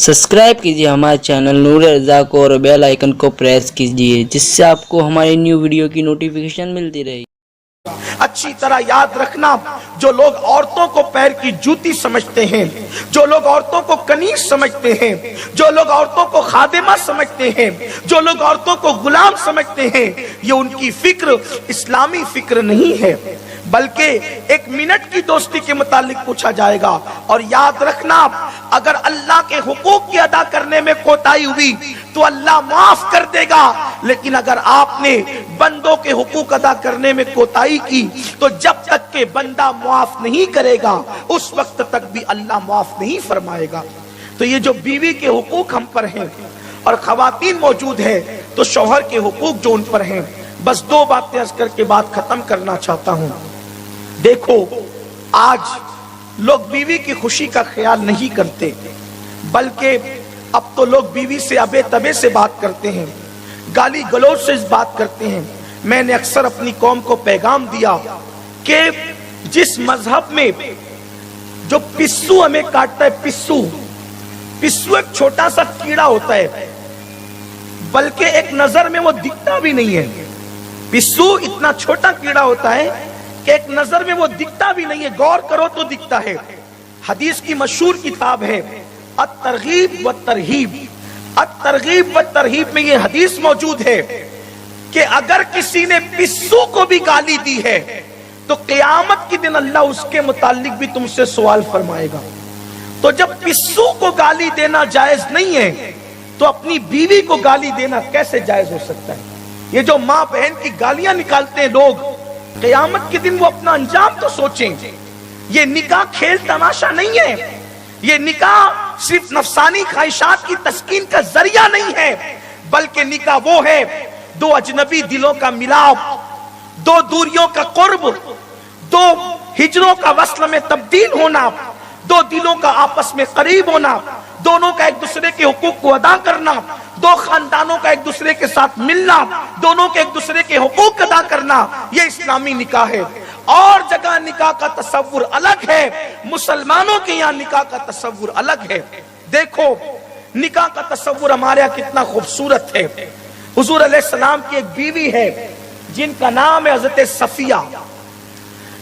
Subscribe कीजिए हमारे channel नूर रज़ा को और बेल आइकन को प्रेस कीजिए जिससे आपको हमारी न्यू वीडियो की नोटिफिकेशन मिलती रहे। अच्छी तरह याद रखना, जो लोग औरतों को पैर की जूती समझते हैं, जो लोग औरतों को कनीज समझते हैं, जो लोग औरतों को खादिमा समझते हैं, जो लोग औरतों को गुलाम समझते हैं, ये उनकी फिक्र इस्लामी फिक्र नहीं है, बल्कि एक मिनट की दोस्ती के मुतालिक पूछा जाएगा। और याद रखना, अगर अल्लाह के हुकूक की अदा करने में कोताही हुई तो अल्लाह माफ कर देगा, लेकिन अगर आपने बंदों के हुकूक अदा करने में कोताही की तो जब तक के बंदा माफ नहीं करेगा उस वक्त तक भी अल्लाह माफ नहीं फरमाएगा। तो ये जो बीवी के हुकूक हम पर हैं और खवातीन मौजूद है तो शौहर के हुकूक जो उन पर हैं, बस दो बातें अर्ज करके बात खत्म करना चाहता हूं। देखो, आज लोग बीवी की खुशी का ख्याल नहीं करते, बल्कि अब तो लोग बीवी से अबे तबे से बात करते हैं, गाली गलौज से बात करते हैं। मैंने अक्सर अपनी कौम को पैगाम दिया कि जिस मजहब में जो पिस्सू हमें काटता है, पिस्सू एक छोटा सा कीड़ा होता है, बल्कि एक नजर में वो दिखता भी नहीं है। पिस्सू इतना छोटा कीड़ा होता है कि एक नजर में वो दिखता भी नहीं है, गौर करो तो दिखता है। हदीस की मशहूर किताब है अत-तरगीब व तरहीब। अत-तरगीब व तरहीब में ये हदीस मौजूद है कि अगर किसी ने पिस्सू को भी गाली दी है तो क़यामत के दिन अल्लाह उसके मुतालिक भी तुमसे सवाल फरमाएगा। तो जब पिस्सू को गाली देना जायज नहीं है तो अपनी बीवी को गाली देना कैसे जायज हो सकता है? ये जो माँ बहन की गालियां निकालते हैं लोग, क़यामत के दिन वो अपना अंजाम तो सोचें। ये निकाह खेल तमाशा नहीं है, ये निकाह सिर्फ नफसानी ख्वाहिशात की तस्कीन का जरिया नहीं है, बल्कि निकाह वो है दो अजनबी दिलों का मिलाप, दो दूरियों का कुर्ब, दो हिजरों का वस्ल में तब्दील होना, दो दिलों का आपस में करीब होना, दोनों का एक दूसरे के हुकूक को अदा करना, दो खानदानों का एक दूसरे के साथ मिलना, दोनों के एक दूसरे के हुकूक अदा करना, ये इस्लामी निकाह है। और जगह निकाह का तस्वुर अलग है, मुसलमानों के यहाँ निकाह का तस्वुर अलग है। देखो, निकाह का तस्वुर हमारे यहाँ कितना खूबसूरत है। हुजूर अलैहिस्सलाम की एक बीवी है जिनका नाम है हजरत सफिया।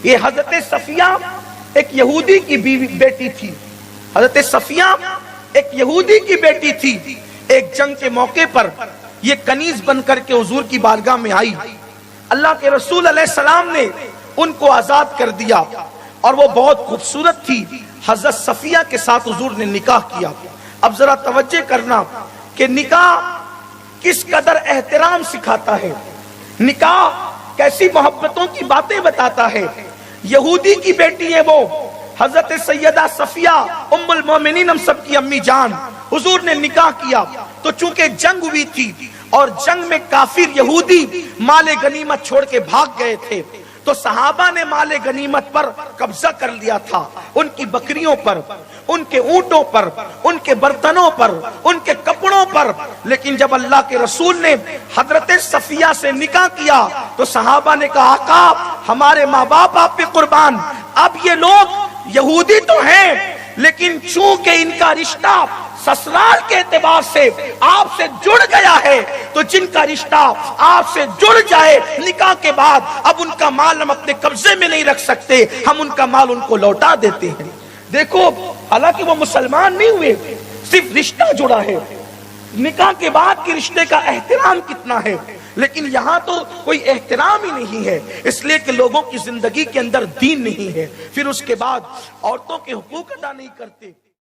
ये हजरत सफिया एक यहूदी की बेटी थी। हजरत सफिया एक यहूदी की बेटी थी। एक जंग के मौके पर ये कनीज बन करके हुजूर की बारगाह में आई। अल्लाह के रसूल अलैहिस्सलाम ने उनको आजाद कर दिया और वो बहुत खूबसूरत थी। हजरत सफिया के साथ हुजूर ने निकाह किया। अब जरा तवज्जो करना कि निकाह किस कदर एहतराम सिखाता है, निकाह कैसी मोहब्बतों की बातें बताता है। यहूदी की बेटी है वो, हजरत सैयदा सफिया उम्मुल मोमिनीन, हम सब की अम्मी जान। हुजूर ने निकाह किया तो चूंकि जंग हुई थी और जंग में काफिर यहूदी माले गनीमत छोड़ के भाग गए थे, तो सहाबा ने माले गनीमत पर कब्जा कर लिया था, उनकी बकरियों पर, उनके ऊंटों पर, उनके बर्तनों पर, उनके कपड़ों पर। लेकिन जब अल्लाह के रसूल ने हजरत सफिया से निकाह किया तो सहाबा ने कहा, आका हमारे माँ बाप आप पे कुर्बान। अब ये लोग यहूदी तो हैं, लेकिन चूंकि इनका रिश्ता ससुराल के एतबार से आपसे जुड़ गया है, तो जिनका रिश्ता आपसे जुड़ जाए निकाह के बाद, अब उनका माल हम अपने कब्जे में नहीं रख सकते, हम उनका माल उनको लौटा देते हैं। देखो, हालांकि वो मुसलमान नहीं हुए, सिर्फ रिश्ता जुड़ा है। निकाह के बाद के रिश्ते का एहतराम कितना है, लेकिन यहाँ तो कोई एहतराम ही नहीं है, इसलिए कि लोगों की जिंदगी के अंदर दीन नहीं है, फिर उसके बाद औरतों के हुकूक अदा नहीं करते।